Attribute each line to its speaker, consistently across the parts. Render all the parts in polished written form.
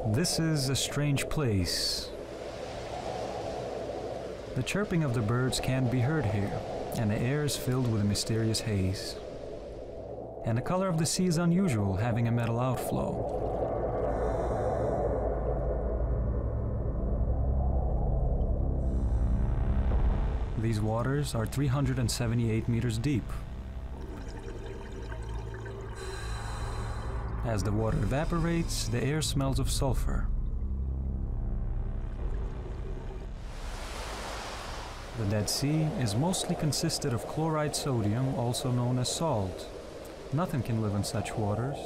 Speaker 1: This is a strange place. The chirping of the birds can't be heard here, and the air is filled with a mysterious haze. And the color of the sea is unusual, having a metal outflow. These waters are 378 meters deep. As the water evaporates, the air smells of sulfur. The Dead Sea is mostly consisted of chloride sodium, also known as salt. Nothing can live in such waters,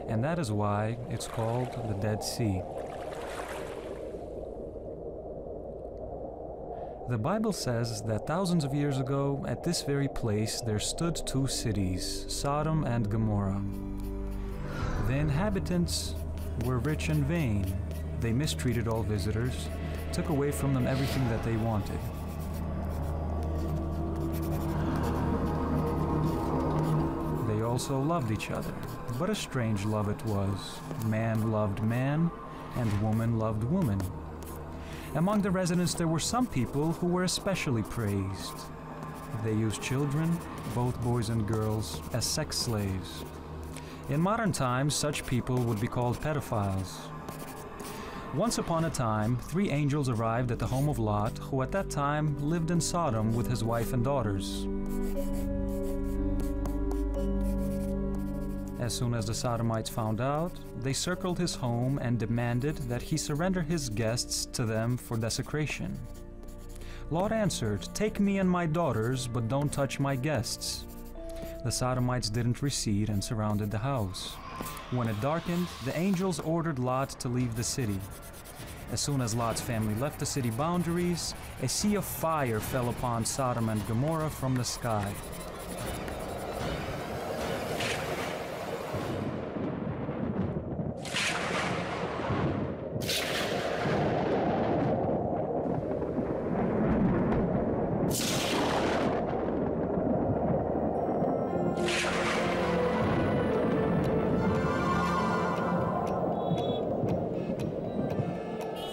Speaker 1: and that is why it's called the Dead Sea. The Bible says that thousands of years ago, at this very place, there stood two cities, Sodom and Gomorrah. The inhabitants were rich and vain. They mistreated all visitors, took away from them everything that they wanted. They also loved each other, but a strange love it was. Man loved man, and woman loved woman. Among the residents there were some people who were especially praised. They used children, both boys and girls, as sex slaves. In modern times, such people would be called pedophiles. Once upon a time, 3 angels arrived at the home of Lot, who at that time lived in Sodom with his wife and daughters. As soon as the Sodomites found out, they circled his home and demanded that he surrender his guests to them for desecration. Lot answered, "Take me and my daughters, but don't touch my guests." The Sodomites didn't recede and surrounded the house. When it darkened, the angels ordered Lot to leave the city. As soon as Lot's family left the city boundaries, a sea of fire fell upon Sodom and Gomorrah from the sky.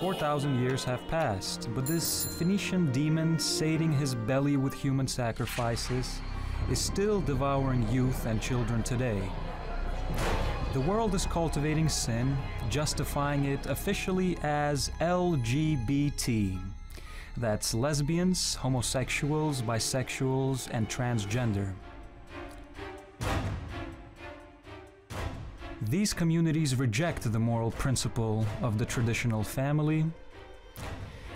Speaker 1: 4,000 years have passed, but this Phoenician demon, sating his belly with human sacrifices, is still devouring youth and children today. The world is cultivating sin, justifying it officially as LGBT. That's lesbians, homosexuals, bisexuals, and transgender. These communities reject the moral principle of the traditional family,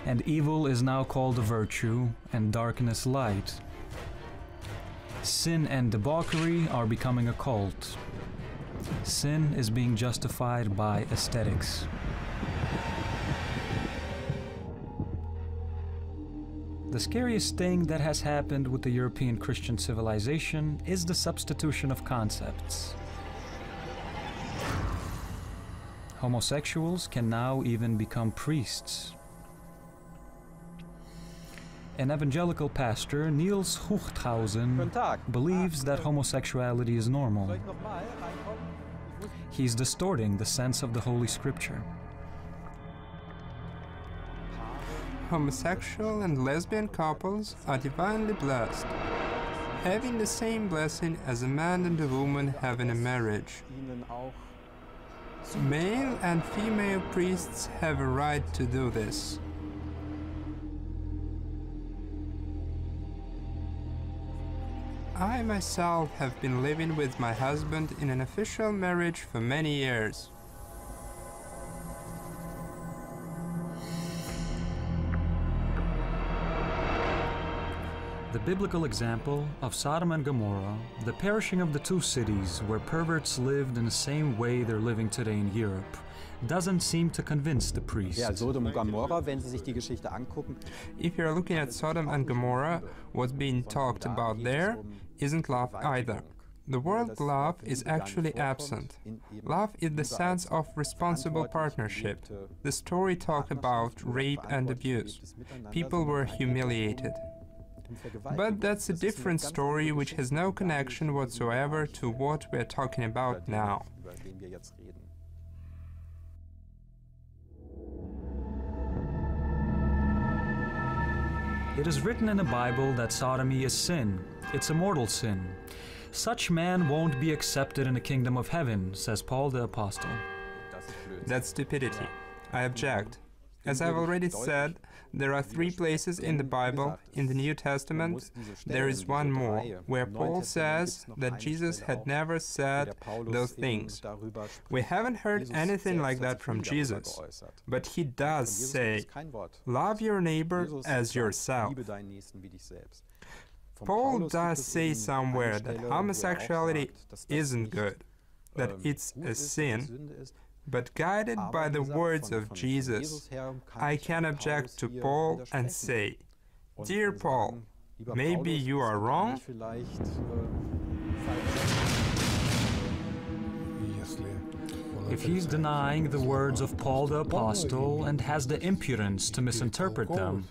Speaker 1: and evil is now called a virtue and darkness light. Sin and debauchery are becoming a cult. Sin is being justified by aesthetics. The scariest thing that has happened with the European Christian civilization is the substitution of concepts. Homosexuals can now even become priests. An evangelical pastor, Niels Huchthausen, believes that homosexuality is normal. He's distorting the sense of the Holy Scripture.
Speaker 2: Homosexual and lesbian couples are divinely blessed, having the same blessing as a man and a woman have in a marriage. Male and female priests have a right to do this. I myself have been living with my husband in an official marriage for many years.
Speaker 1: The biblical example of Sodom and Gomorrah, the perishing of the two cities where perverts lived in the same way they're living today in Europe, doesn't seem to convince the priests.
Speaker 3: Ja, Sodom und Gomorra, wenn Sie sich die Geschichte angucken.
Speaker 2: If you're looking at Sodom and Gomorrah, what's being talked about there isn't love either. The word love is actually absent. Love is the sense of responsible partnership. The story talked about rape and abuse. People were humiliated. But that's a different story which has no connection whatsoever to what we're talking about now.
Speaker 1: It is written in the Bible that sodomy is sin. It's a mortal sin. Such man won't be accepted in the kingdom of heaven, says Paul the Apostle.
Speaker 2: That's stupidity. I object. As I've already said, there are 3 places in the Bible, in the New Testament. There is one more, where Paul says that Jesus had never said those things. We haven't heard anything like that from Jesus, but he does say, love your neighbor as yourself. Paul does say somewhere that homosexuality isn't good, that it's a sin. But guided by the words of Jesus, I can object to Paul and say, Dear Paul, maybe you are wrong?
Speaker 1: If he's denying the words of Paul the Apostle and has the impudence to misinterpret them,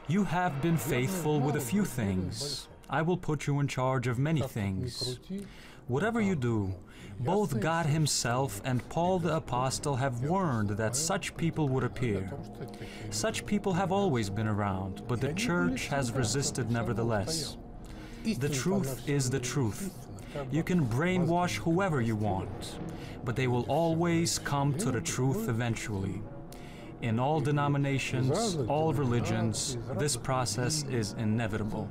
Speaker 1: you have been faithful with a few things. I will put you in charge of many things. Whatever you do, both God himself and Paul the Apostle have warned that such people would appear. Such people have always been around, but the church has resisted nevertheless. The truth is the truth. You can brainwash whoever you want, but they will always come to the truth eventually. In all denominations, all religions, this process is inevitable.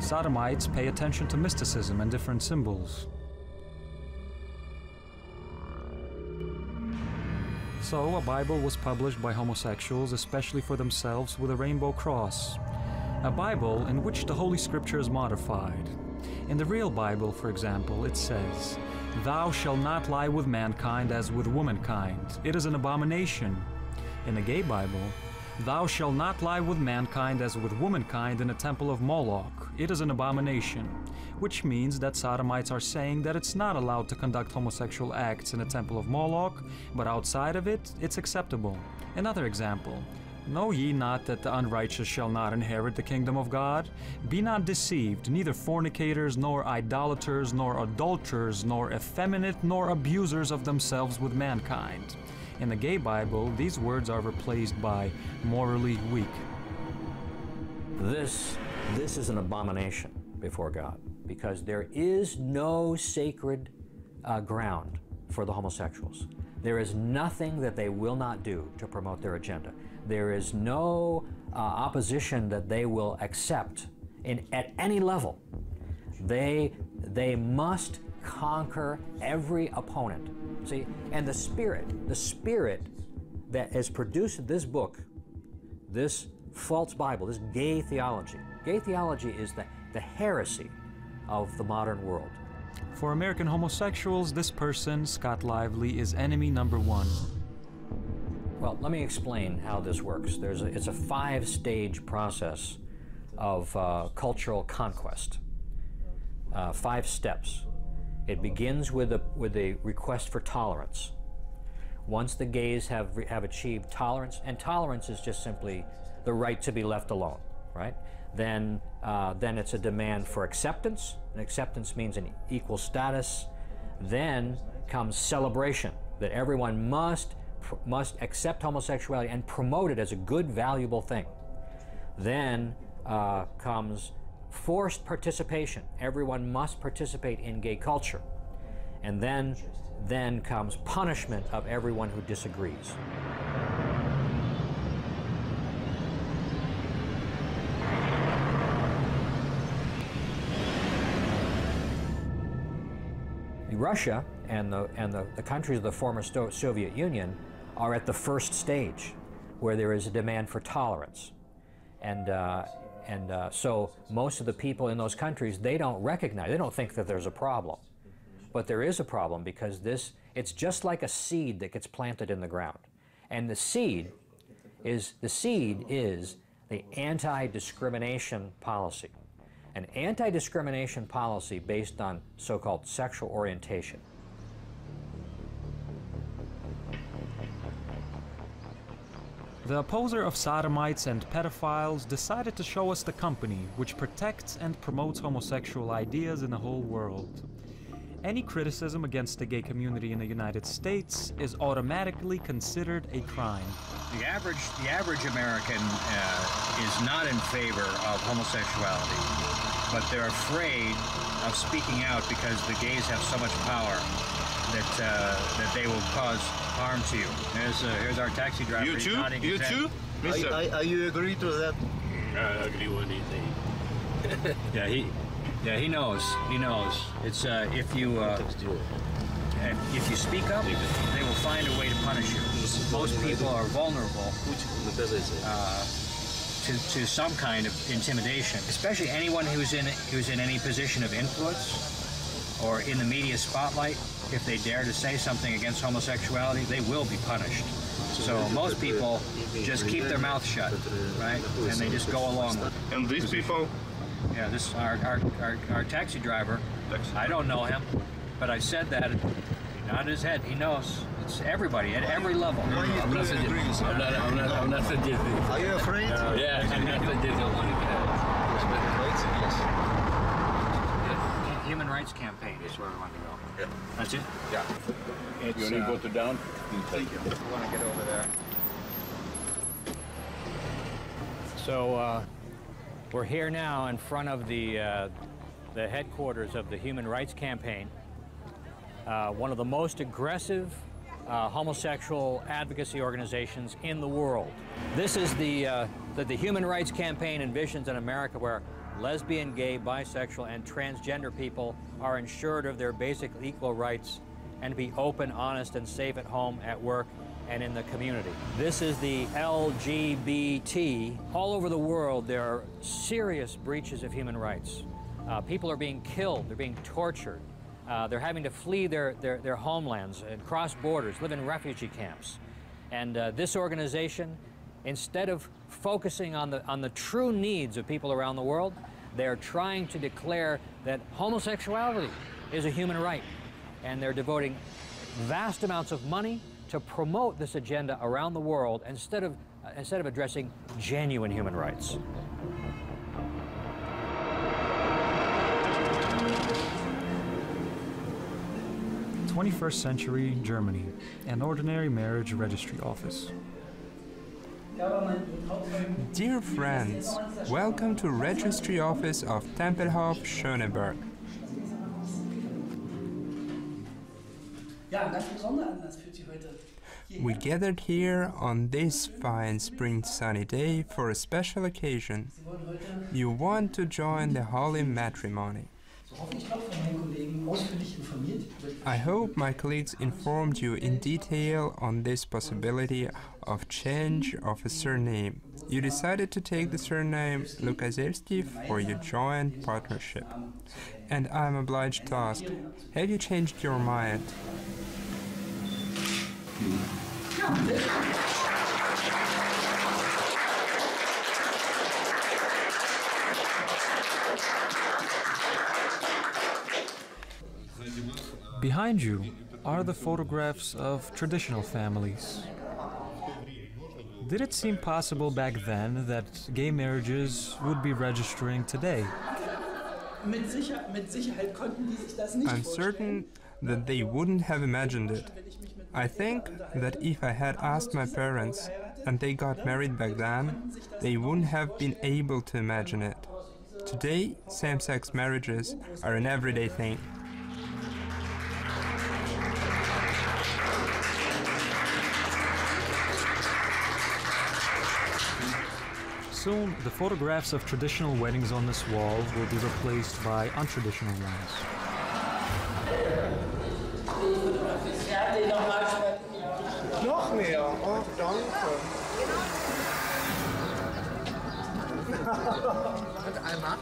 Speaker 1: Sodomites pay attention to mysticism and different symbols. So, a Bible was published by homosexuals, especially for themselves, with a rainbow cross. A Bible in which the Holy Scripture is modified. In the real Bible, for example, it says, Thou shalt not lie with mankind as with womankind. It is an abomination. In the gay Bible, Thou shalt not lie with mankind as with womankind in the temple of Moloch. It is an abomination. Which means that sodomites are saying that it's not allowed to conduct homosexual acts in the temple of Moloch, but outside of it, it's acceptable. Another example. Know ye not that the unrighteous shall not inherit the kingdom of God? Be not deceived, neither fornicators, nor idolaters, nor adulterers, nor effeminate, nor abusers of themselves with mankind. In the gay Bible, these words are replaced by morally weak.
Speaker 4: This is an abomination before God, because there is no sacred ground for the homosexuals. There is nothing that they will not do to promote their agenda. There is no opposition that they will accept at any level. They must conquer every opponent. See, and the spirit that has produced this book, this false Bible, this gay theology. Gay theology is the heresy of the modern world.
Speaker 1: For American homosexuals, this person, Scott Lively, is enemy number 1.
Speaker 4: Well, let me explain how this works. It's a 5-stage process of cultural conquest. 5 steps. It begins with a request for tolerance. Once the gays have achieved tolerance, and tolerance is just simply the right to be left alone, right? Then it's a demand for acceptance, and acceptance means an equal status. Then comes celebration, that everyone must accept homosexuality and promote it as a good, valuable thing. Then comes forced participation. Everyone must participate in gay culture. And then comes punishment of everyone who disagrees. Russia and the countries of the former Soviet Union are at the first stage, where there is a demand for tolerance. So most of the people in those countries, they don't think that there's a problem. But there is a problem, because it's just like a seed that gets planted in the ground. And the seed is the anti-discrimination policy. An anti-discrimination policy based on so-called sexual orientation.
Speaker 1: The opposer of sodomites and pedophiles decided to show us the company which protects and promotes homosexual ideas in the whole world. Any criticism against the gay community in the United States is automatically considered a crime.
Speaker 5: The average American is not in favor of homosexuality, but they're afraid of speaking out because the gays have so much power that they will cause harm to you. Here's our taxi driver.
Speaker 6: You too? You too?
Speaker 7: Are you agree to that?
Speaker 6: I agree with anything.
Speaker 5: Yeah, he knows. He knows. It's if you speak up, they will find a way to punish you. Most people are vulnerable to some kind of intimidation, especially anyone who's in any position of influence or in the media spotlight. If they dare to say something against homosexuality, they will be punished. So most people just keep their mouth shut, right? And they just go along with it.
Speaker 6: And these people?
Speaker 5: Yeah, this our taxi driver. I don't know him, but I said that. He nodded his head. He knows. It's everybody at every level.
Speaker 6: I'm not suggesting.
Speaker 7: Are you afraid?
Speaker 6: Yeah, I'm not suggesting.
Speaker 5: Human rights campaign is where we want to go.
Speaker 6: Yeah.
Speaker 5: That's it?
Speaker 6: Yeah.
Speaker 5: It's,
Speaker 6: You want to go down?
Speaker 5: Thank you. We want to get over there.
Speaker 4: So we're here now in front of the headquarters of the Human Rights Campaign, one of the most aggressive homosexual advocacy organizations in the world. This is the Human Rights Campaign envisions an America where lesbian, gay, bisexual, and transgender people are ensured of their basic equal rights and be open, honest, and safe at home, at work, and in the community. This is the LGBT. All over the world, there are serious breaches of human rights. People are being killed, they're being tortured, they're having to flee their homelands and cross borders, live in refugee camps. And this organization, instead of focusing on the true needs of people around the world, they're trying to declare that homosexuality is a human right. And they're devoting vast amounts of money to promote this agenda around the world instead of addressing genuine human rights.
Speaker 1: '21st century Germany, an ordinary marriage registry office.
Speaker 2: Dear friends, welcome to Registry Office of Tempelhof, Schöneberg. We gathered here on this fine spring sunny day for a special occasion. You want to join the holy matrimony. I hope my colleagues informed you in detail on this possibility of change of a surname. You decided to take the surname Lukaszewski for your joint partnership. And I'm obliged to ask, have you changed your mind?
Speaker 1: Behind you are the photographs of traditional families. Did it seem possible back then that gay marriages would be registering today?
Speaker 2: I'm certain that they wouldn't have imagined it. I think that if I had asked my parents and they got married back then, they wouldn't have been able to imagine it. Today, same-sex marriages are an everyday thing.
Speaker 1: Soon, the photographs of traditional weddings on this wall will be replaced by untraditional ones.
Speaker 7: Noch mehr. Oh, danke. Und einmal.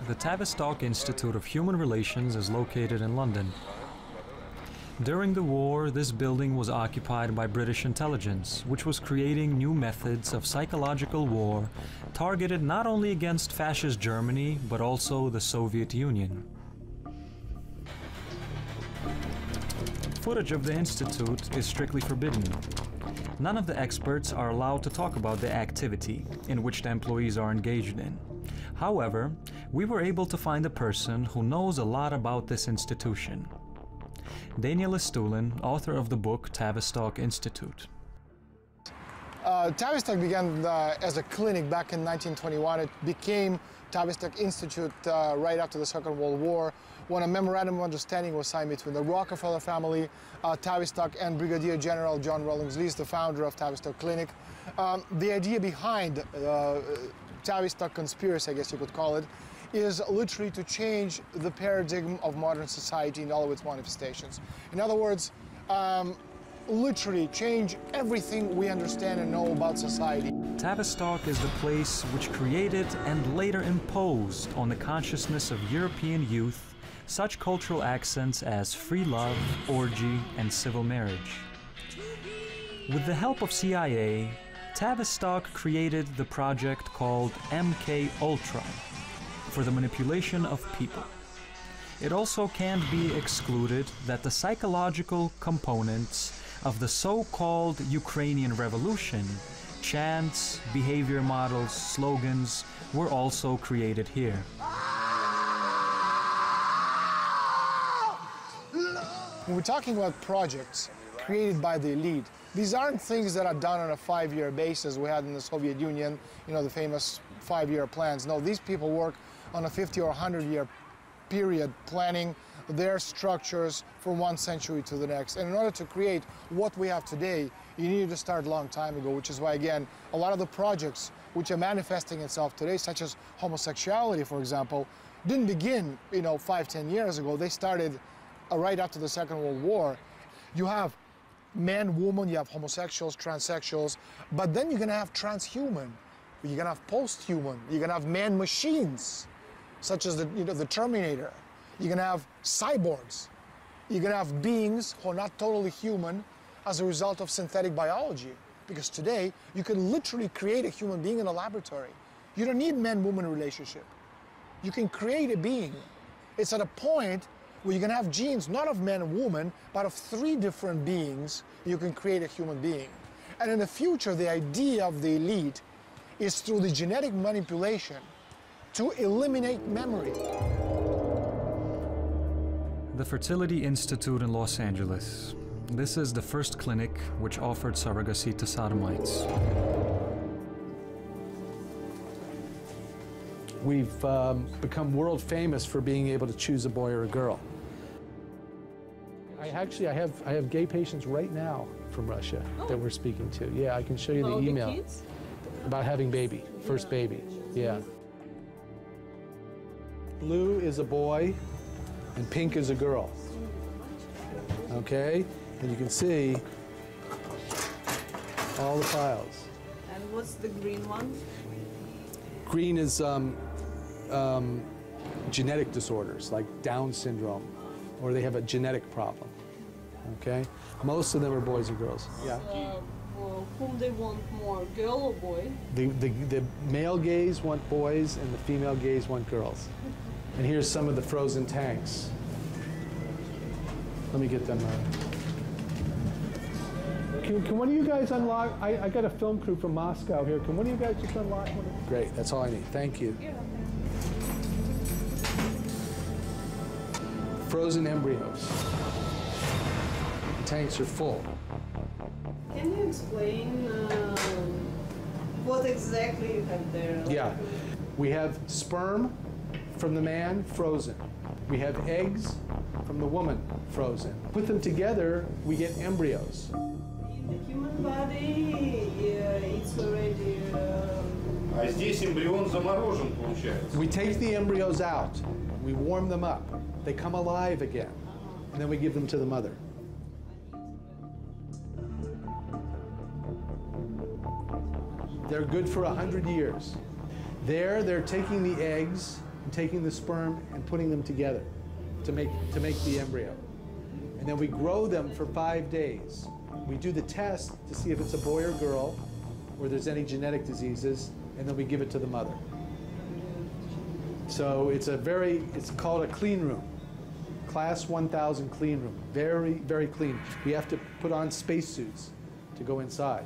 Speaker 1: The Tavistock Institute of Human Relations is located in London. During the war, this building was occupied by British intelligence, which was creating new methods of psychological war targeted not only against fascist Germany, but also the Soviet Union. footage of the Institute is strictly forbidden. None of the experts are allowed to talk about the activity in which the employees are engaged in. However, we were able to find a person who knows a lot about this institution. Daniel Stulin, author of the book Tavistock Institute.
Speaker 8: Tavistock began as a clinic back in 1921. It became Tavistock Institute right after the Second World War, when a memorandum of understanding was signed between the Rockefeller family, Tavistock, and Brigadier General John Rawlings Lees, the founder of Tavistock Clinic. The idea behind Tavistock conspiracy, I guess you could call it, is literally to change the paradigm of modern society in all of its manifestations. In other words, literally change everything we understand and know about society.
Speaker 1: Tavistock is the place which created and later imposed on the consciousness of European youth such cultural accents as free love, orgy, and civil marriage. With the help of CIA, Tavistock created the project called MK Ultra for the manipulation of people. It also can't be excluded that the psychological components of the so-called Ukrainian Revolution, chants, behavior models, slogans, were also created here.
Speaker 8: When we're talking about projects created by the elite, these aren't things that are done on a 5-year basis we had in the Soviet Union, you know, the famous 5-year plans. No, these people work on a 50 or 100-year period planning their structures from one century to the next. And in order to create what we have today, you needed to start a long time ago, which is why, again, a lot of the projects which are manifesting itself today, such as homosexuality, for example, didn't begin, 5-10 years ago. They started right after the Second World War. You have man, woman, you have homosexuals, transsexuals, but then you're gonna have transhuman, you're gonna have post-human, you're gonna have man-machines, such as the Terminator. You're gonna have cyborgs. You're gonna have beings who are not totally human as a result of synthetic biology. Because today, you can literally create a human being in a laboratory. You don't need man-woman relationship. You can create a being. It's at a point where you're gonna have genes, not of man and woman, but of 3 different beings, you can create a human being. And in the future, the idea of the elite is through the genetic manipulation to eliminate memory.
Speaker 1: The Fertility Institute in Los Angeles. This is the first clinic which offered surrogacy to sodomites.
Speaker 9: We've become world famous for being able to choose a boy or a girl. I have gay patients right now from Russia that we're speaking to. Yeah, I can show you the email.
Speaker 10: Kids?
Speaker 9: About having baby, first baby, yeah. Blue is a boy and pink is a girl. Okay, and you can see all the files.
Speaker 10: And what's the green one?
Speaker 9: Green is genetic disorders like Down syndrome, or they have a genetic problem. Okay, most of them are boys and girls. Yeah.
Speaker 10: Whom they want more, girl or boy?
Speaker 9: The male gays want boys and the female gays want girls. And here's some of the frozen tanks. Let me get them. Can one of you guys unlock? I got a film crew from Moscow here. Can one of you guys just unlock one? Great, that's all I need. Thank you.
Speaker 10: Yeah.
Speaker 9: Frozen embryos. The tanks are full.
Speaker 10: Can you explain what exactly you have there?
Speaker 9: Yeah, we have sperm from the man, frozen. We have eggs from the woman, frozen. Put them together, we get embryos.
Speaker 10: In the human body, it's already...
Speaker 6: А здесь эмбрион заморожен, получается.
Speaker 9: We take the embryos out, we warm them up, they come alive again, and then we give them to the mother. They're good for 100 years. There, they're taking the eggs and taking the sperm and putting them together to make the embryo. And then we grow them for 5 days. We do the test to see if it's a boy or girl, or there's any genetic diseases, and then we give it to the mother. So it's called a clean room. class 1000 clean room. Very, very clean. We have to put on spacesuits to go inside.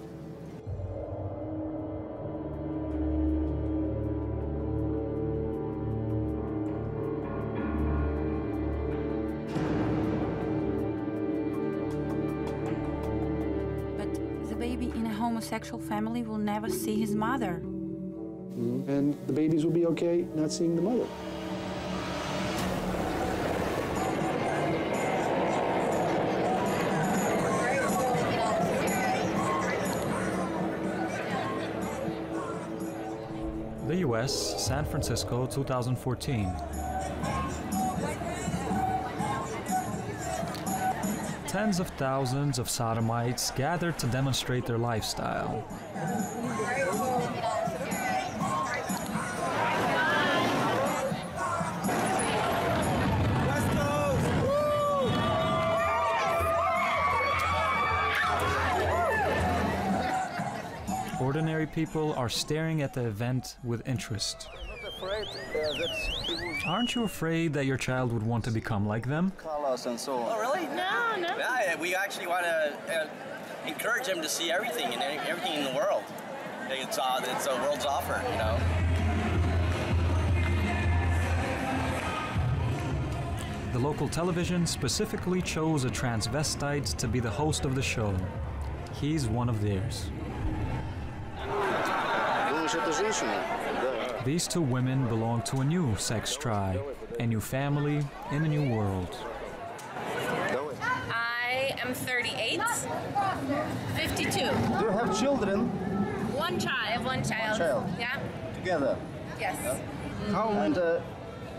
Speaker 11: But the baby in a homosexual family will never see his mother.
Speaker 9: And the babies will be okay not seeing the mother.
Speaker 1: The US, San Francisco, 2014. Tens of thousands of sodomites gathered to demonstrate their lifestyle. Ordinary people are staring at the event with interest. Aren't you afraid that your child would want to become like them?
Speaker 7: Colors and so on.
Speaker 12: Oh, really? No, no. Yeah, we actually want to encourage them to see everything and everything in the world. It's a world's offer, you know.
Speaker 1: The local television specifically chose a transvestite to be the host of the show. He's one of theirs. These two women belong to a new sex tribe, a new family in a new world.
Speaker 13: I am 38, 52.
Speaker 7: Do you have children?
Speaker 13: One child. I have one child. Yeah.
Speaker 7: Together?
Speaker 13: Yes.
Speaker 7: And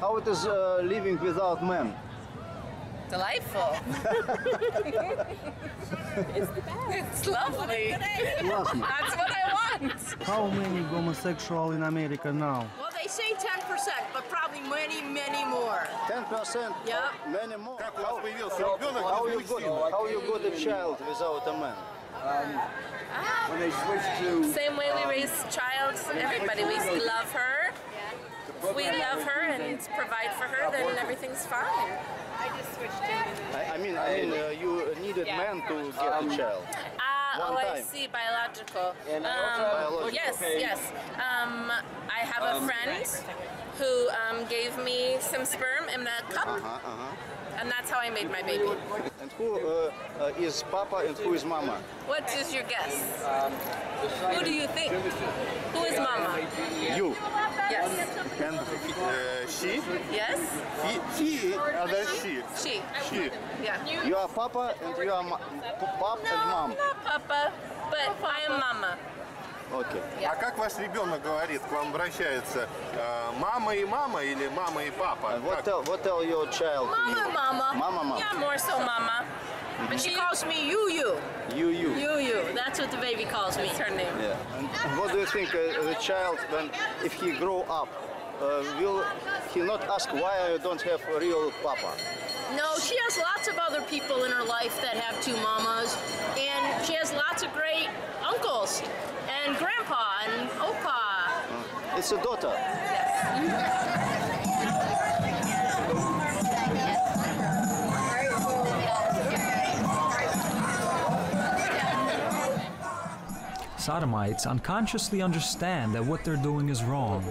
Speaker 7: how it is living without men?
Speaker 13: Delightful. It's lovely. That's what I want.
Speaker 14: How many homosexuals in America now?
Speaker 15: Well, they say 10%, but probably many, many more.
Speaker 7: 10%?
Speaker 15: Yep.
Speaker 7: Many more. How you got a child without a man?
Speaker 13: When they switched to... Same way we raise child, everybody. We love her. If we love her and provide for her, then everything's fine. I just switched to...
Speaker 7: I mean, you needed men to get a child.
Speaker 13: I see, biological. Yes, yes. I have a friend who gave me some sperm in a cup, and that's how I made my baby.
Speaker 7: And who is Papa and who is Mama?
Speaker 13: What is your guess? Who do you think? Who is Mama?
Speaker 7: You.
Speaker 13: Yes.
Speaker 7: And she?
Speaker 13: Yes.
Speaker 7: He, other she.
Speaker 13: She.
Speaker 7: She.
Speaker 13: Yeah.
Speaker 7: You are Papa and you are Papa and Mom.
Speaker 13: Not Papa, but I am Mama.
Speaker 7: Okay.
Speaker 6: А как ваш ребенок говорит, к вам обращается? Мама и мама или мама и папа?
Speaker 7: What tell your child?
Speaker 13: Mama, Mama.
Speaker 7: Mama.
Speaker 13: Yeah, more so Mama.
Speaker 15: But she calls me you.
Speaker 7: You.
Speaker 15: That's what the baby calls me.
Speaker 13: That's her name.
Speaker 7: Yeah. And what do you think the child, if he grow up, will he not ask why I don't have a real Papa?
Speaker 15: No, she has lots of other people in her life that have two mamas, and she has lots of great uncles, and grandpa, and opa.
Speaker 7: It's a daughter.
Speaker 1: Sodomites unconsciously understand that what they're doing is wrong.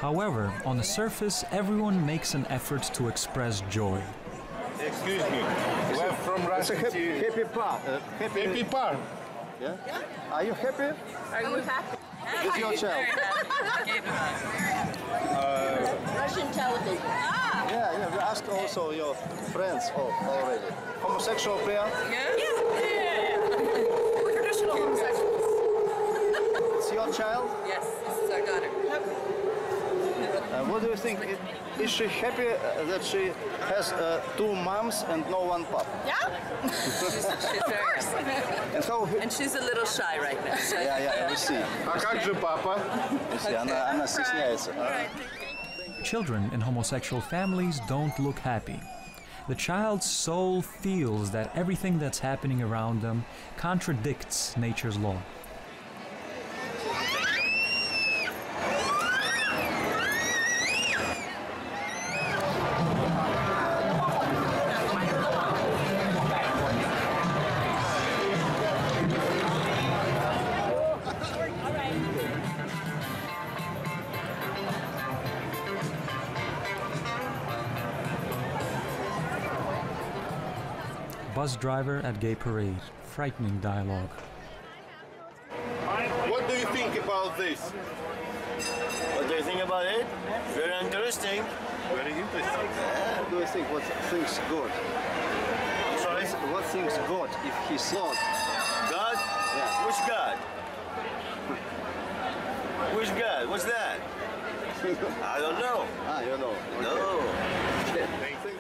Speaker 1: However, on the surface, everyone makes an effort to express joy.
Speaker 6: Excuse me, we're from Russia.
Speaker 7: It's a happy part.
Speaker 6: Happy part.
Speaker 7: Yeah? Are you happy?
Speaker 13: Are you happy?
Speaker 7: With your child?
Speaker 15: Russian television.
Speaker 7: Yeah, we asked also your friends already. Homosexual player?
Speaker 13: Yeah. We're traditional homosexuals.
Speaker 7: It's your child?
Speaker 13: Yes, this is our daughter.
Speaker 7: What do you think? Is she happy that she has two moms and no one papa?
Speaker 13: Yeah. She's very. And she's a little shy right now. So.
Speaker 7: Yeah, we see.
Speaker 6: А как же папа?
Speaker 7: Она стесняется.
Speaker 1: Children in homosexual families don't look happy. The child's soul feels that everything that's happening around them contradicts nature's law. Bus driver at gay parade. Frightening dialogue.
Speaker 6: What do you think about this?
Speaker 16: What do you think about it? Very interesting.
Speaker 6: Very interesting.
Speaker 7: What do you think? What thinks God?
Speaker 16: Sorry?
Speaker 7: What thinks God if he saw
Speaker 16: God?
Speaker 7: Yeah.
Speaker 16: Which God? Which God? What's that? I don't know.
Speaker 7: Ah, you know. Okay.
Speaker 16: No.
Speaker 6: Thank you.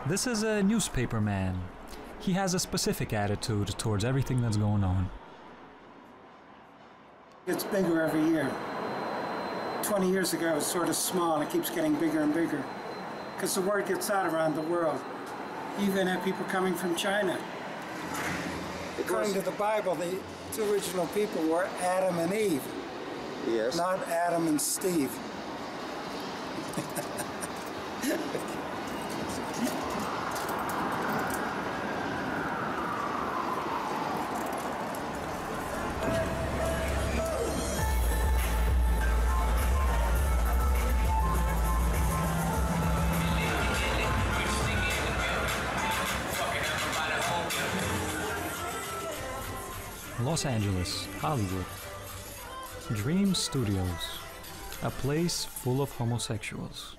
Speaker 1: This is a newspaper man. He has a specific attitude towards everything that's going on.
Speaker 17: It's bigger every year. 20 years ago it was sort of small and it keeps getting bigger and bigger. Because the word gets out around the world. You even have people coming from China. According to the Bible, the two original people were Adam and Eve.
Speaker 7: Yes.
Speaker 17: Not Adam and Steve.
Speaker 1: Los Angeles, Hollywood. Dream Studios, a place full of homosexuals.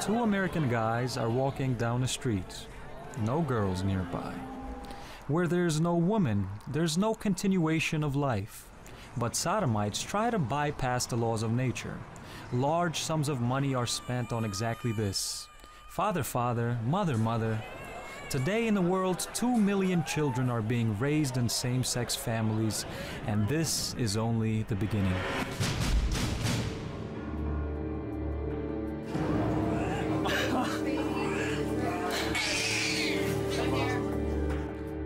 Speaker 1: Two American guys are walking down a street. No girls nearby. Where there's no woman, there's no continuation of life. But sodomites try to bypass the laws of nature. Large sums of money are spent on exactly this. Father, father, mother, mother. Today in the world, 2 million children are being raised in same-sex families, and this is only the beginning.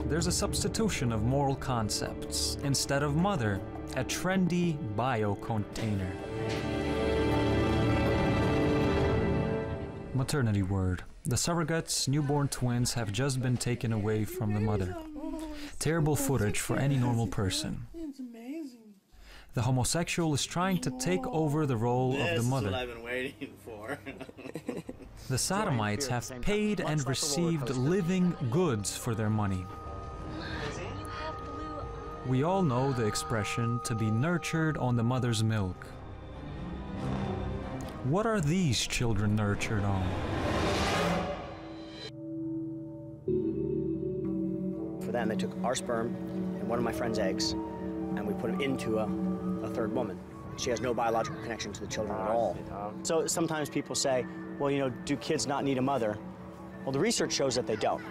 Speaker 1: There's a substitution of moral concepts. Instead of mother, a trendy bio-container. Maternity ward. The surrogates' newborn twins have just been taken away from the mother. Terrible footage for any normal person. The homosexual is trying to take over the role of the mother.
Speaker 16: This is what I've been waiting for.
Speaker 1: The sodomites have paid and received living goods for their money. We all know the expression, to be nurtured on the mother's milk. What are these children nurtured on?
Speaker 18: For them, they took our sperm and one of my friend's eggs, and we put them into a third woman. She has no biological connection to the children at all. So sometimes people say, well, you know, do kids not need a mother? Well, the research shows that they don't.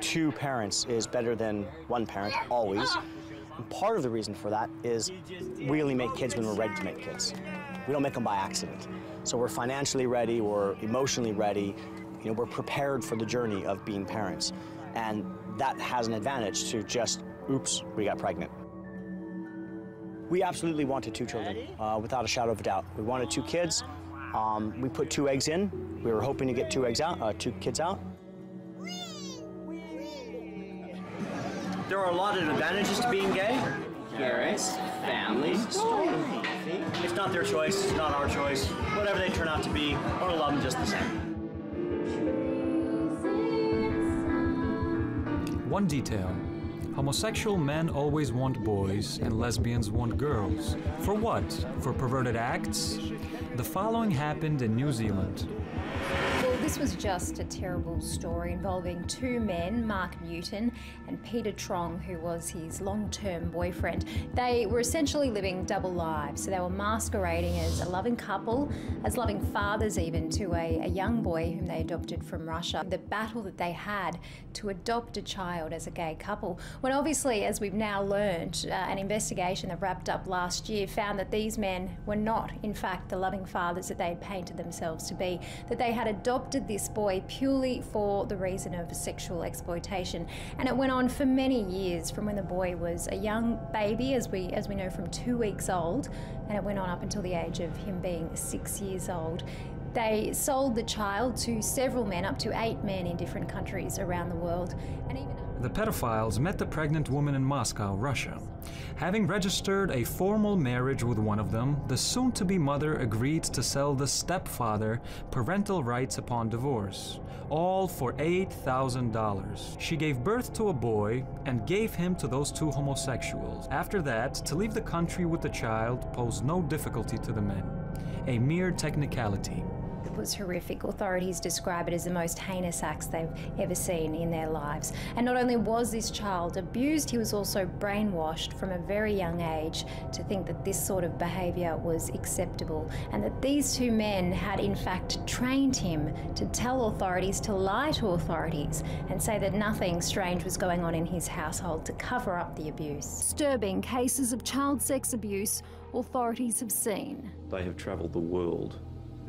Speaker 18: 2 parents is better than 1 parent, always. And part of the reason for that is we only make kids when we're ready to make kids. We don't make them by accident. So we're financially ready, we're emotionally ready, you know, we're prepared for the journey of being parents. And that has an advantage to just, oops, we got pregnant. We absolutely wanted 2 children, without a shadow of a doubt. We wanted 2 kids. We put 2 eggs in. We were hoping to get 2 eggs out, 2 kids out. There are a lot of advantages to being gay. Parents, family, story. It's not their choice, it's not our choice. Whatever they turn out to be, we're gonna love them just the same.
Speaker 1: One detail. Homosexual men always want boys and lesbians want girls. For what? For perverted acts? The following happened in New Zealand.
Speaker 19: Well, this was just a terrible story involving 2 men, Mark Newton and Peter Trong, who was his long-term boyfriend. They were essentially living double lives, so they were masquerading as a loving couple, as loving fathers even, to a young boy whom they adopted from Russia. The battle that they had to adopt a child as a gay couple, when obviously, as we've now learned, an investigation that wrapped up last year found that these men were not, in fact, the loving fathers that they had painted themselves to be, that they had adopted this boy purely for the reason of sexual exploitation. And it went on for many years, from when the boy was a young baby, as we know, from 2 weeks old, and it went on up until the age of him being 6 years old. They sold the child to several men, up to 8 men in different countries around the world. And even
Speaker 1: the pedophiles met the pregnant woman in Moscow, Russia. Having registered a formal marriage with one of them, the soon-to-be mother agreed to sell the stepfather parental rights upon divorce, all for $8,000. She gave birth to a boy and gave him to those two homosexuals. After that, to leave the country with the child posed no difficulty to the men, a mere technicality.
Speaker 19: It was horrific. Authorities describe it as the most heinous acts they've ever seen in their lives. And not only was this child abused, he was also brainwashed from a very young age to think that this sort of behaviour was acceptable, and that these two men had in fact trained him to tell authorities, to lie to authorities, and say that nothing strange was going on in his household to cover up the abuse. Disturbing cases of child sex abuse authorities have seen.
Speaker 20: They have travelled the world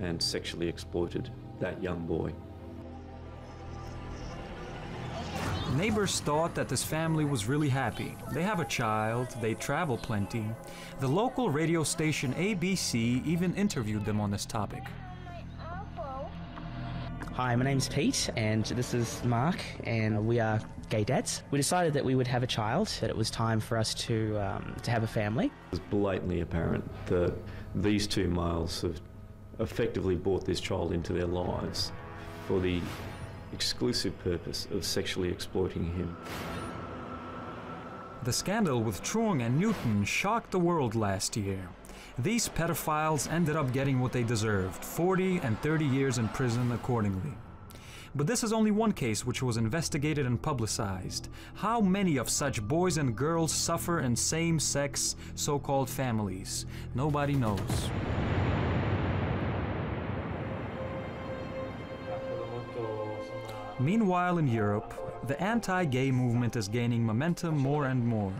Speaker 20: and sexually exploited that young boy.
Speaker 1: Neighbors thought that this family was really happy. They have a child, they travel plenty. The local radio station ABC even interviewed them on this topic.
Speaker 21: Hi, my name's Pete, and this is Mark, and we are gay dads. We decided that we would have a child, that it was time for us to have a family.
Speaker 20: It was blatantly apparent that these two males have effectively brought this child into their lives for the exclusive purpose of sexually exploiting him.
Speaker 1: The scandal with Trung and Newton shocked the world last year. These pedophiles ended up getting what they deserved, 40 and 30 years in prison accordingly. But this is only one case which was investigated and publicized. How many of such boys and girls suffer in same-sex, so-called families? Nobody knows. Meanwhile, in Europe, the anti-gay movement is gaining momentum more and more.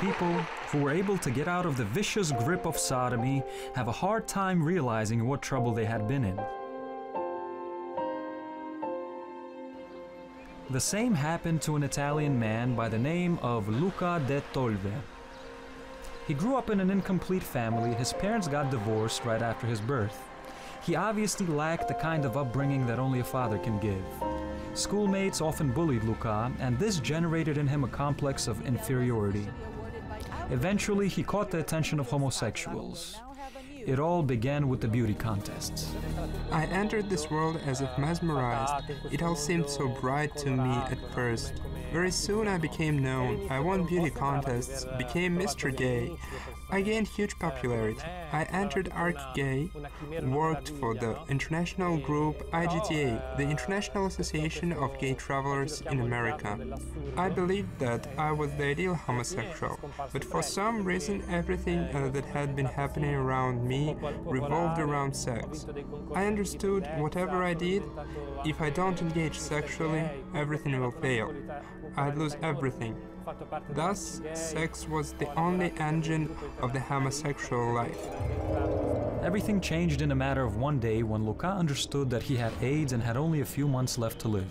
Speaker 1: People who were able to get out of the vicious grip of sodomy have a hard time realizing what trouble they had been in. The same happened to an Italian man by the name of Luca de Tolve. He grew up in an incomplete family. His parents got divorced right after his birth. He obviously lacked the kind of upbringing that only a father can give. Schoolmates often bullied Luca, and this generated in him a complex of inferiority. Eventually, he caught the attention of homosexuals. It all began with the beauty contests.
Speaker 2: I entered this world as if mesmerized. It all seemed so bright to me at first. Very soon I became known. I won beauty contests, became Mr. Gay. I gained huge popularity. I entered Arc Gay, worked for the international group IGTA, the International Association of Gay Travelers in America. I believed that I was the ideal homosexual, but for some reason everything that had been happening around me revolved around sex. I understood whatever I did, if I don't engage sexually, everything will fail. I'd lose everything. Thus, sex was the only engine of the homosexual life.
Speaker 1: Everything changed in a matter of one day when Luca understood that he had AIDS and had only a few months left to live.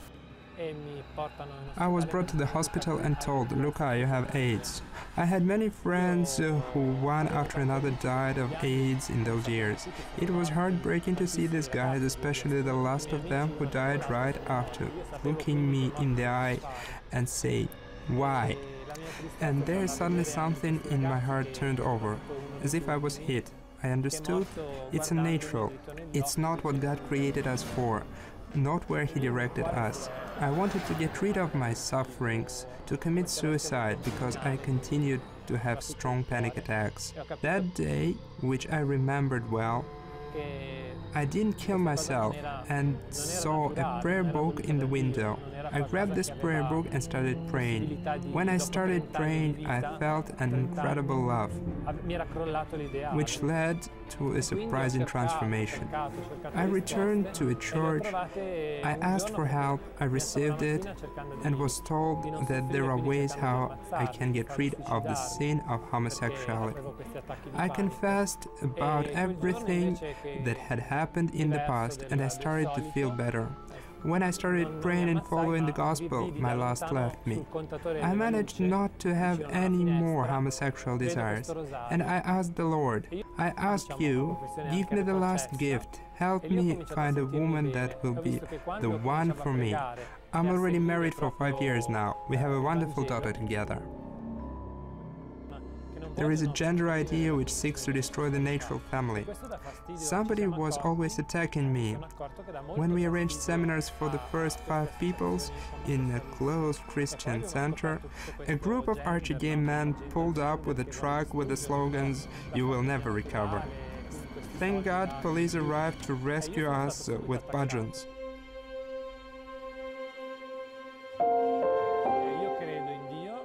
Speaker 2: I was brought to the hospital and told, Luca, you have AIDS. I had many friends who one after another died of AIDS in those years. It was heartbreaking to see these guys, especially the last of them who died right after, looking me in the eye and say, why? And there suddenly something in my heart turned over, as if I was hit. I understood it's unnatural. It's not what God created us for, not where He directed us. I wanted to get rid of my sufferings, to commit suicide because I continued to have strong panic attacks. That day, which I remembered well, I didn't kill myself and saw a prayer book in the window. I grabbed this prayer book and started praying. When I started praying, I felt an incredible love, which led to a surprising transformation. I returned to a church, I asked for help, I received it, and was told that there are ways how I can get rid of the sin of homosexuality. I confessed about everything that had happened in the past, and I started to feel better. When I started praying and following the gospel, my lust left me. I managed not to have any more homosexual desires, and I asked the Lord, I ask you, give me the last gift, help me find a woman that will be the one for me. I'm already married for 5 years now. We have a wonderful daughter together. There is a gender idea which seeks to destroy the natural family. Somebody was always attacking me. When we arranged seminars for the first 5 peoples in a closed Christian center, a group of archegay men pulled up with a truck with the slogans, "You will never recover." Thank God police arrived to rescue us with bludgeons.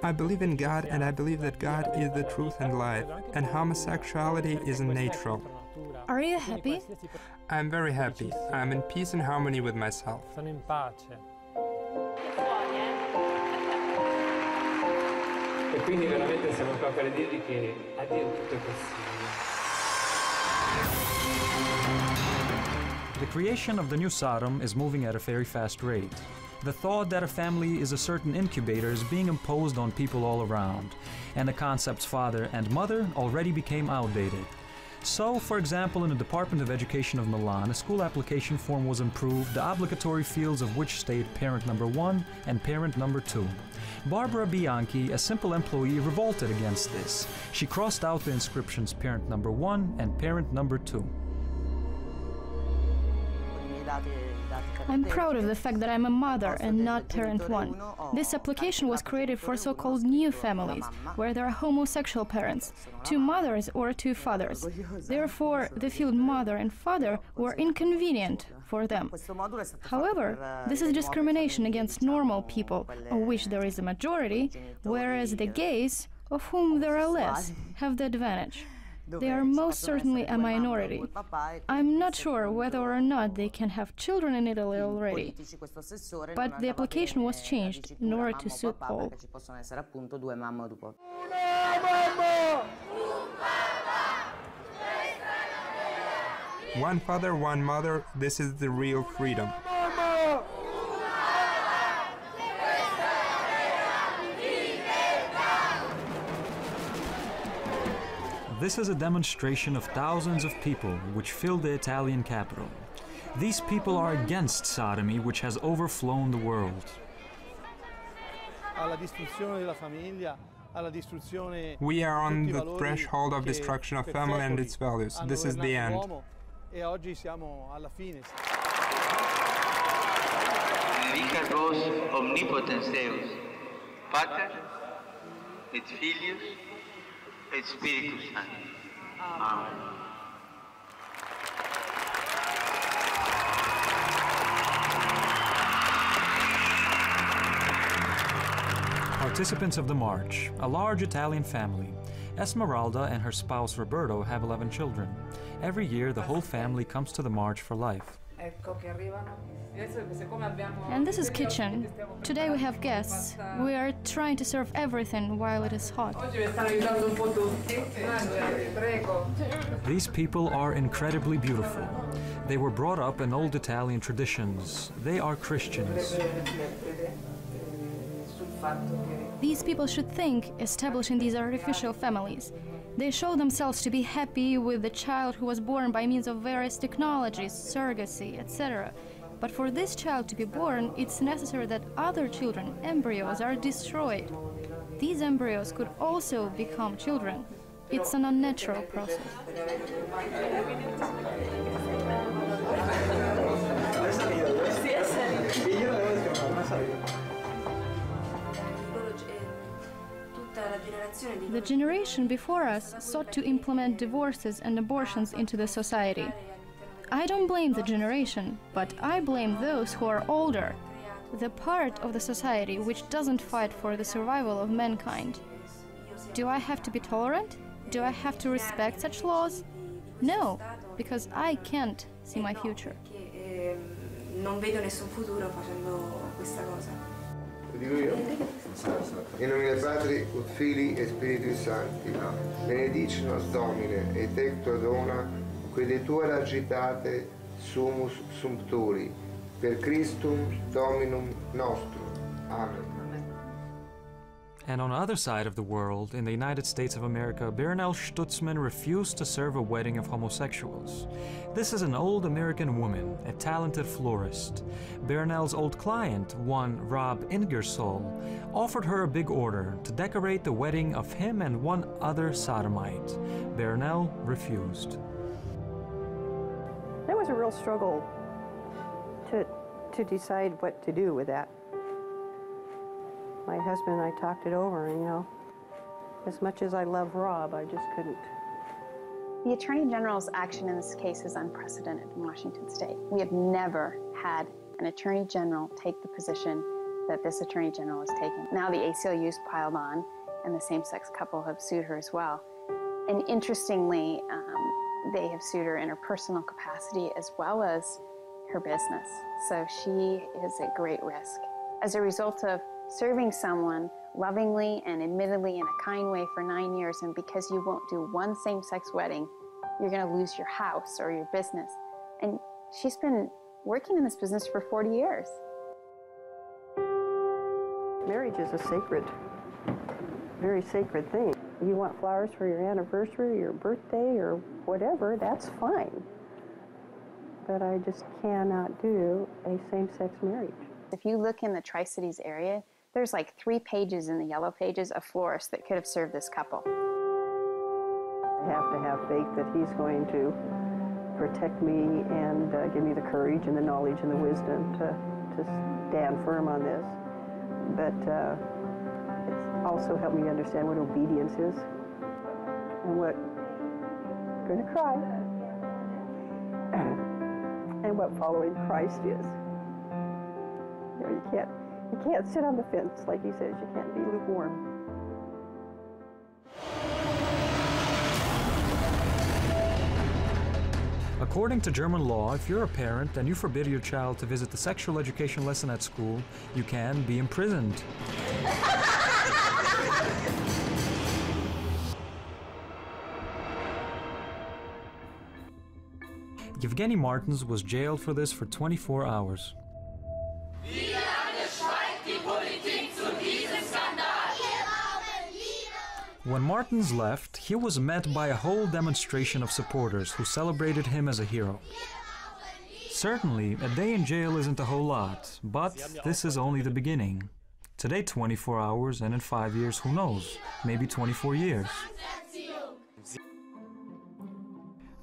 Speaker 2: I believe in God, and I believe that God is the truth and life, and homosexuality is natural.
Speaker 3: Are you happy?
Speaker 2: I'm very happy. I'm in peace and harmony with myself.
Speaker 22: E quindi veramente siamo qua per dirvi che a Dio tutto è possibile.
Speaker 1: The creation of the new Sodom is moving at a very fast rate. The thought that a family is a certain incubator is being imposed on people all around, and the concepts father and mother already became outdated. So, for example, in the Department of Education of Milan, a school application form was improved, the obligatory fields of which stayed parent number 1 and parent number 2. Barbara Bianchi, a simple employee, revolted against this. She crossed out the inscriptions parent number 1 and parent number 2.
Speaker 3: I'm proud of the fact that I'm a mother and not parent 1. This application was created for so-called new families, where there are homosexual parents, 2 mothers or 2 fathers. Therefore, the field mother and father were inconvenient for them. However, this is discrimination against normal people, of which there is a majority, whereas the gays, of whom there are less, have the advantage. They are most certainly a minority. I'm not sure whether or not they can have children in Italy already, but the application was changed in order to suit all.
Speaker 2: One father, one mother, this is the real freedom.
Speaker 1: This is a demonstration of thousands of people which filled the Italian capital. These people are against sodomy, which has overflown the world.
Speaker 2: We are on the threshold of destruction of family and its values. This is the end.
Speaker 23: Benedicat vos omnipotens Deus, Pater et Filius et Spiritus Sanctus. Amen.
Speaker 1: Participants of the march, a large Italian family. Esmeralda and her spouse Roberto have 11 children. Every year, the whole family comes to the march for life.
Speaker 3: And this is kitchen. Today we have guests. We are trying to serve everything while it is hot.
Speaker 1: These people are incredibly beautiful. They were brought up in old Italian traditions. They are Christians.
Speaker 3: These people should think establishing these artificial families. They show themselves to be happy with the child who was born by means of various technologies, surrogacy, etc. But for this child to be born, it's necessary that other children, embryos, are destroyed. These embryos could also become children. It's an unnatural process. The generation before us sought to implement divorces and abortions into the society. I don't blame the generation, but I blame those who are older, the part of the society which doesn't fight for the survival of mankind. Do I have to be tolerant? Do I have to respect such laws? No, because I can't see my future.
Speaker 24: Non vedo nessun futuro facendo questa cosa.
Speaker 25: Lo dico io? In nome del Patri, ut Filii e Spiritus Sancti, benedici nos Domine, et ecto dona, quid tua agitate sumus sumpturi, Per Christum Dominum nostrum. Amen.
Speaker 1: And on the other side of the world, in the United States of America, Bernal Stutzman refused to serve a wedding of homosexuals. This is an old American woman, a talented florist. Bernal's old client, one Rob Ingersoll, offered her a big order to decorate the wedding of him and one other sodomite. Bernal refused.
Speaker 4: That was a real struggle to decide what to do with that. My husband and I talked it over, and, you know, as much as I love Rob, I just couldn't.
Speaker 5: The Attorney General's action in this case is unprecedented in Washington State. We have never had an Attorney General take the position that this Attorney General is taking. Now the ACLU's piled on, and the same-sex couple have sued her as well. And interestingly, they have sued her in her personal capacity as well as her business. So she is at great risk. As a result of serving someone lovingly and admittedly in a kind way for 9 years, and because you won't do one same-sex wedding, you're going to lose your house or your business. And she's been working in this business for 40 years.
Speaker 4: Marriage is a sacred, very sacred thing. You want flowers for your anniversary, your birthday, or whatever, that's fine. But I just cannot do a same-sex marriage.
Speaker 5: If you look in the Tri-Cities area, there's like 3 pages in the Yellow Pages of florists that could have served this couple.
Speaker 4: I have to have faith that he's going to protect me and give me the courage and the knowledge and the wisdom to stand firm on this. But it's also helped me understand what obedience is and what, I'm going to cry, and what following Christ is. You know, you can't sit on the fence, like he says. You can't be lukewarm.
Speaker 1: According to German law, if you're a parent and you forbid your child to visit the sexual education lesson at school, you can be imprisoned. Yevgeny Martins was jailed for this for 24 hours. When Martins left, he was met by a whole demonstration of supporters who celebrated him as a hero. Certainly, a day in jail isn't a whole lot, but this is only the beginning. Today 24 hours, and in 5 years, who knows, maybe 24 years.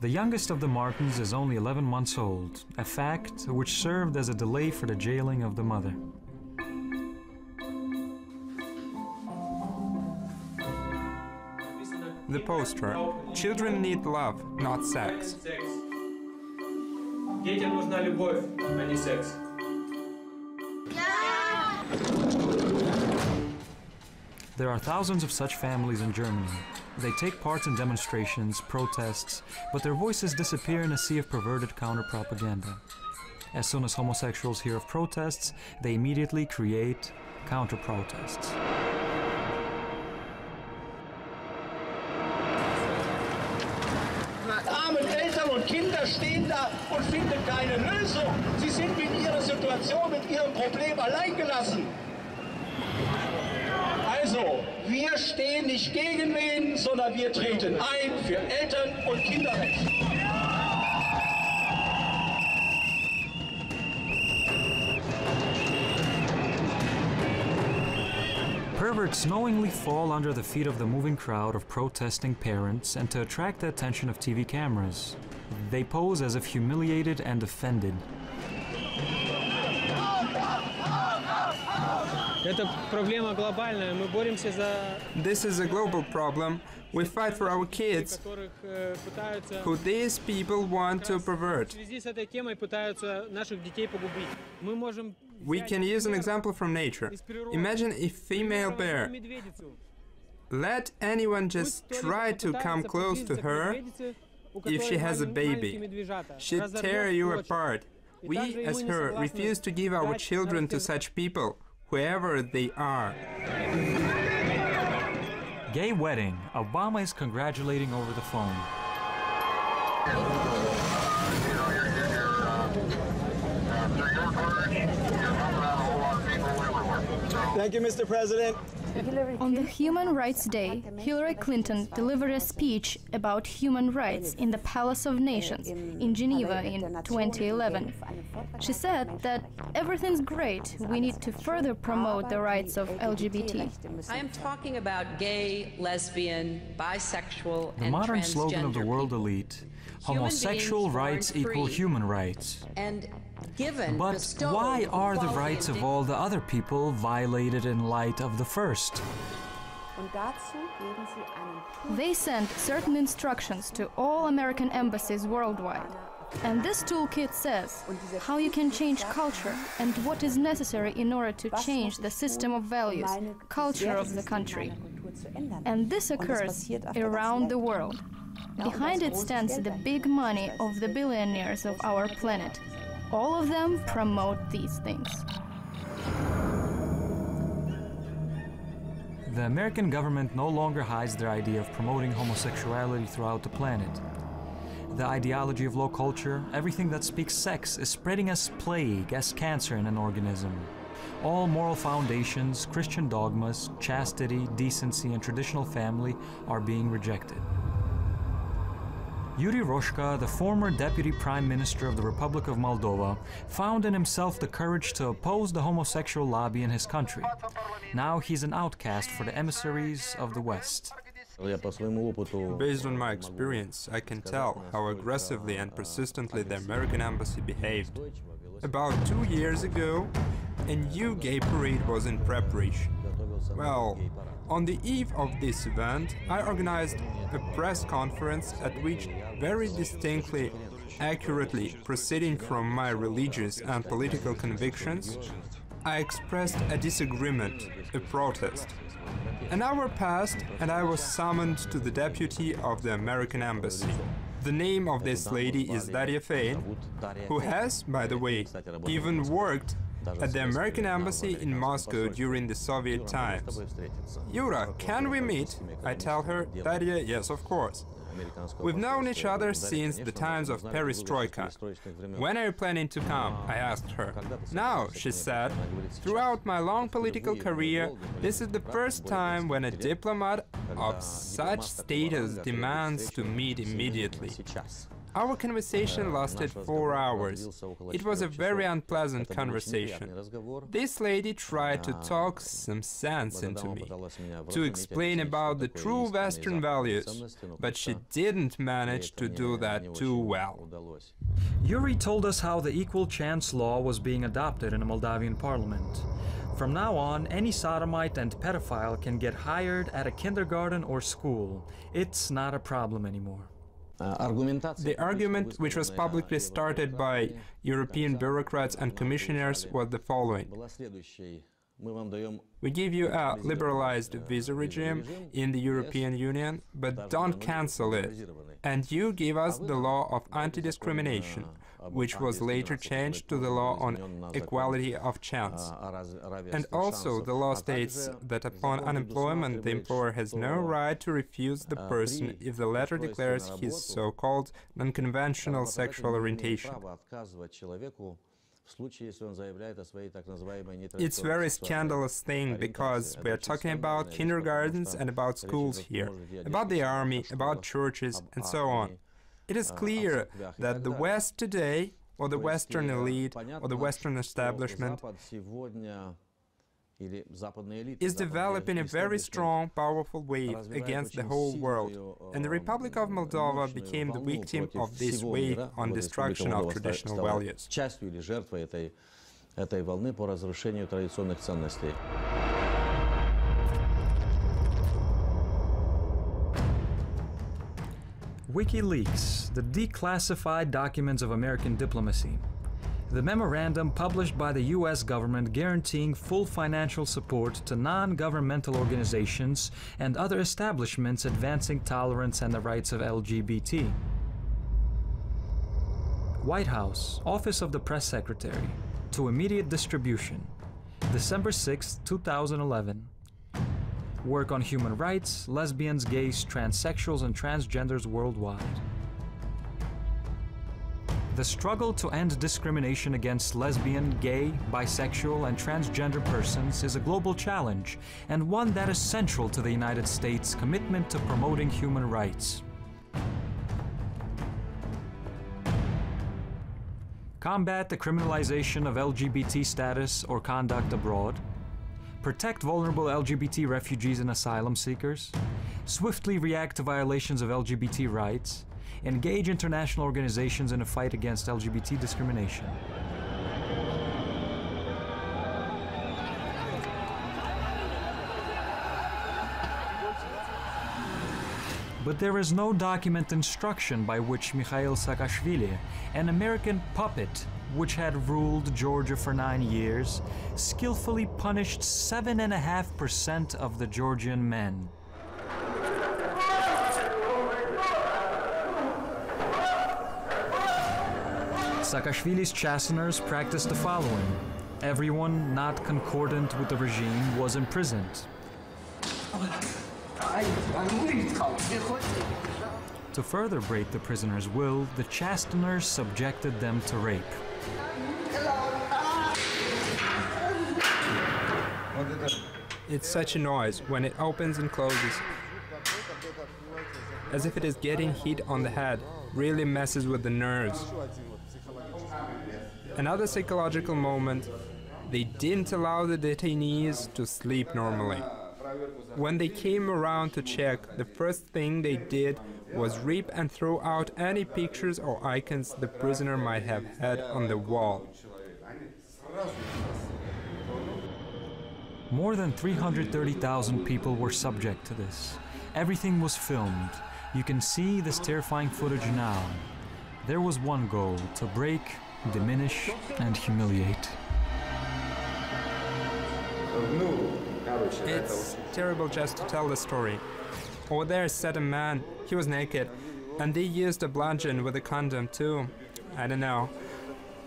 Speaker 1: The youngest of the Martins is only 11 months old, a fact which served as a delay for the jailing of the mother.
Speaker 2: The poster. Children need love, not sex.
Speaker 8: Детям нужна любовь, а не секс.
Speaker 1: There are thousands of such families in Germany. They take part in demonstrations, protests, but their voices disappear in a sea of perverted counter-propaganda. As soon as homosexuals hear of protests, they immediately create counter-protests.
Speaker 10: Arme Eltern und Kinder stehen da und finden keine Lösung. Sie sind mit ihrer Situation, mit ihrem Problem alleingelassen. Also, wir stehen nicht gegen wen, sondern wir treten ein für Eltern- und Kinderrecht.
Speaker 1: Perverts knowingly fall under the feet of the moving crowd of protesting parents and to attract the attention of TV cameras. They pose as if humiliated and offended.
Speaker 2: This is a global problem. We fight for our kids, who these people want to pervert. We can use an example from nature. Imagine a female bear. Let anyone just try to come close to her. If she has a baby, she'd tear you apart. We, as her, refuse to give our children to such people, whoever they are.
Speaker 1: Gay wedding. Obama is congratulating over the phone.
Speaker 9: Thank you, Mr. President.
Speaker 3: On the Human Rights Day, Hillary Clinton delivered a speech about human rights in the Palace of Nations in Geneva in 2011. She said that everything's great, we need to further promote the rights of LGBT.
Speaker 11: I am talking about gay, lesbian, bisexual,
Speaker 1: The
Speaker 11: and
Speaker 1: modern
Speaker 11: transgender
Speaker 1: slogan of the world
Speaker 11: people.
Speaker 1: elite, homosexual rights equal human rights.
Speaker 11: And given,
Speaker 1: But
Speaker 11: bestowed
Speaker 1: why are the
Speaker 11: equality
Speaker 1: rights
Speaker 11: and
Speaker 1: of all the other people violated in light of the first?
Speaker 3: They sent certain instructions to all American embassies worldwide. And this toolkit says how you can change culture and what is necessary in order to change the system of values, culture of the country. And this occurs around the world. Behind it stands the big money of the billionaires of our planet. All of them promote these things.
Speaker 1: The American government no longer hides their idea of promoting homosexuality throughout the planet. The ideology of low culture, everything that speaks sex, is spreading as plague, as cancer in an organism. All moral foundations, Christian dogmas, chastity, decency, and traditional family are being rejected. Yuri Roshka, the former Deputy Prime Minister of the Republic of Moldova, found in himself the courage to oppose the homosexual lobby in his country. Now he's an outcast for the emissaries of the West.
Speaker 2: Based on my experience, I can tell how aggressively and persistently the American embassy behaved. About 2 years ago, a new gay parade was in preparation. Well, on the eve of this event, I organized a press conference at which, very distinctly, accurately proceeding from my religious and political convictions, I expressed a disagreement, a protest. An hour passed and I was summoned to the deputy of the American embassy. The name of this lady is Theiafy, who has, by the way, even worked at the American embassy in Moscow during the Soviet times. Yura, can we meet? I tell her, Daria, yes, of course. We've known each other since the times of perestroika. When are you planning to come? I asked her. Now, she said, throughout my long political career, this is the first time when a diplomat of such status demands to meet immediately. Our conversation lasted 4 hours. It was a very unpleasant conversation. This lady tried to talk some sense into me, to explain about the true Western values, but she didn't manage to do that too well.
Speaker 1: Yuri told us how the equal chance law was being adopted in the Moldavian parliament. From now on, any sodomite and pedophile can get hired at a kindergarten or school. It's not a problem anymore.
Speaker 2: The argument, which was publicly started by European bureaucrats and commissioners, was the following. We give you a liberalized visa regime in the European Union, but don't cancel it. And you give us the law of anti-discrimination, which was later changed to the law on equality of chance. And also the law states that upon unemployment the employer has no right to refuse the person if the latter declares his so-called non-conventional sexual orientation. It's a very scandalous thing because we are talking about kindergartens and about schools here, about the army, about churches, and so on. It is clear that the West today, or the Western elite, or the Western establishment, is developing a very strong, powerful wave against the whole world, and the Republic of Moldova became the victim of this wave on destruction of traditional values.
Speaker 1: WikiLeaks, the declassified documents of American diplomacy. The memorandum published by the US government guaranteeing full financial support to non-governmental organizations and other establishments advancing tolerance and the rights of LGBT. White House, Office of the Press Secretary, to immediate distribution, December 6, 2011. Work on human rights, lesbians, gays, transsexuals, and transgenders worldwide. The struggle to end discrimination against lesbian, gay, bisexual, and transgender persons is a global challenge, and one that is central to the United States' commitment to promoting human rights. Combat the criminalization of LGBT status or conduct abroad. Protect vulnerable LGBT refugees and asylum seekers. Swiftly react to violations of LGBT rights. Engage international organizations in a fight against LGBT discrimination. But there is no document instruction by which Mikhail Saakashvili, an American puppet which had ruled Georgia for 9 years, skillfully punished 7.5% of the Georgian men. Saakashvili's chasteners practiced the following. Everyone not concordant with the regime was imprisoned. To further break the prisoners' will, the chasteners subjected them to rape.
Speaker 2: It's such a noise when it opens and closes. As if it is getting hit on the head, really messes with the nerves. Another psychological moment, they didn't allow the detainees to sleep normally. When they came around to check, the first thing they did was rip and throw out any pictures or icons the prisoner might have had on the wall.
Speaker 1: More than 330,000 people were subject to this. Everything was filmed. You can see this terrifying footage now. There was one goal: to break, diminish, and humiliate.
Speaker 2: It's terrible just to tell the story. Over there sat a man, he was naked, and they used a bludgeon with a condom too. I don't know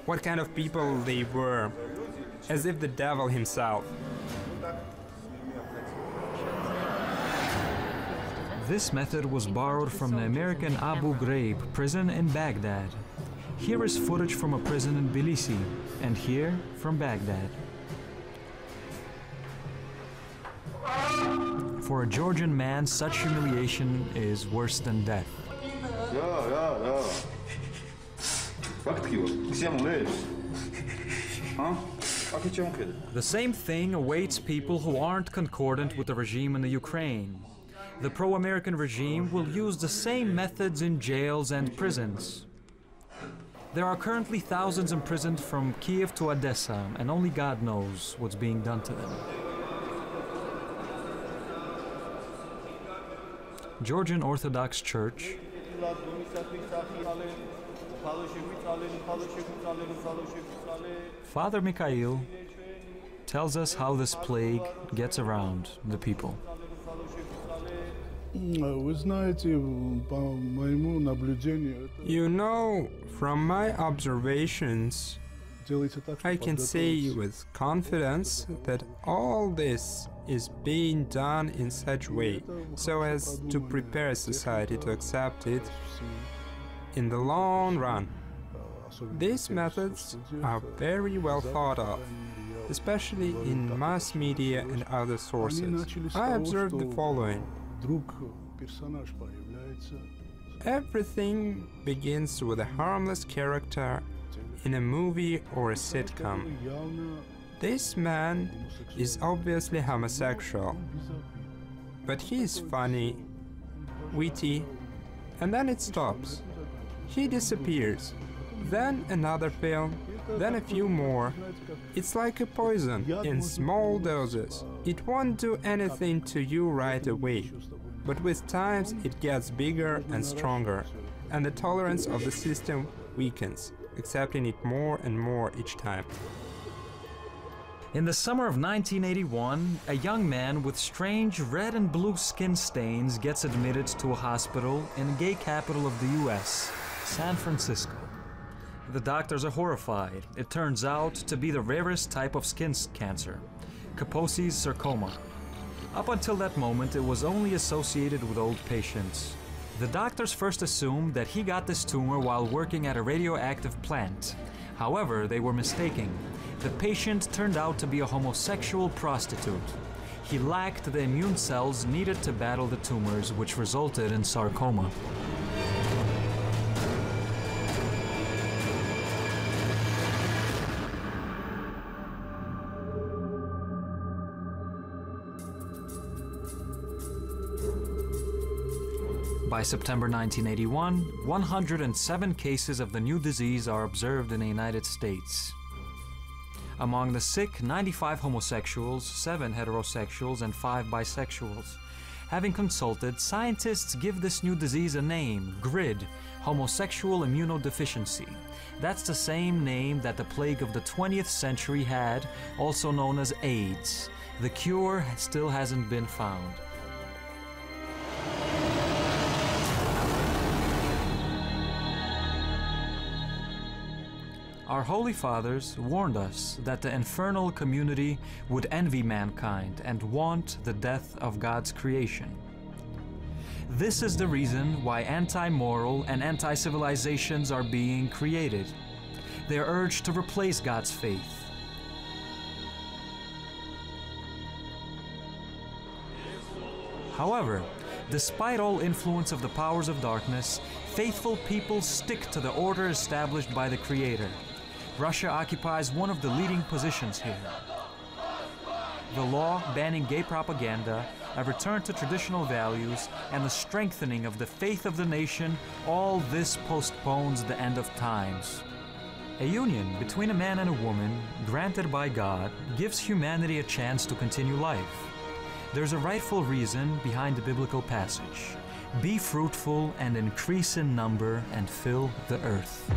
Speaker 2: what kind of people they were, as if the devil himself.
Speaker 1: This method was borrowed from the American Abu Ghraib prison in Baghdad. Here is footage from a prison in Tbilisi, and here from Baghdad. For a Georgian man, such humiliation is worse than death. The same thing awaits people who aren't concordant with the regime in the Ukraine. The pro-American regime will use the same methods in jails and prisons. There are currently thousands imprisoned from Kiev to Odessa, and only God knows what's being done to them. Georgian Orthodox Church. Father Mikhail tells us how this plague gets around the people.
Speaker 2: You know, from my observations, I can say with confidence that all this is being done in such a way so as to prepare society to accept it in the long run. These methods are very well thought of, especially in mass media and other sources. I observed the following. Everything begins with a harmless character in a movie or a sitcom. This man is obviously homosexual, but he is funny, witty, and then it stops. He disappears. Then another film, then a few more. It's like a poison in small doses. It won't do anything to you right away, but with time it gets bigger and stronger, and the tolerance of the system weakens, accepting it more and more each time.
Speaker 1: In the summer of 1981, a young man with strange red and blue skin stains gets admitted to a hospital in the gay capital of the US, San Francisco. The doctors are horrified. It turns out to be the rarest type of skin cancer, Kaposi's sarcoma. Up until that moment, it was only associated with old patients. The doctors first assumed that he got this tumor while working at a radioactive plant. However, they were mistaken. The patient turned out to be a homosexual prostitute. He lacked the immune cells needed to battle the tumors, which resulted in sarcoma. By September 1981, 107 cases of the new disease are observed in the United States. Among the sick, 95 homosexuals, 7 heterosexuals, and 5 bisexuals. Having consulted, scientists give this new disease a name, GRID, homosexual immunodeficiency. That's the same name that the plague of the 20th century had, also known as AIDS. The cure still hasn't been found. Our Holy Fathers warned us that the infernal community would envy mankind and want the death of God's creation. This is the reason why anti-moral and anti-civilizations are being created. They are urged to replace God's faith. However, despite all influence of the powers of darkness, faithful people stick to the order established by the Creator. Russia occupies one of the leading positions here. The law banning gay propaganda, a return to traditional values, and the strengthening of the faith of the nation, all this postpones the end of times. A union between a man and a woman, granted by God, gives humanity a chance to continue life. There's a rightful reason behind the biblical passage. Be fruitful and increase in number and fill the earth.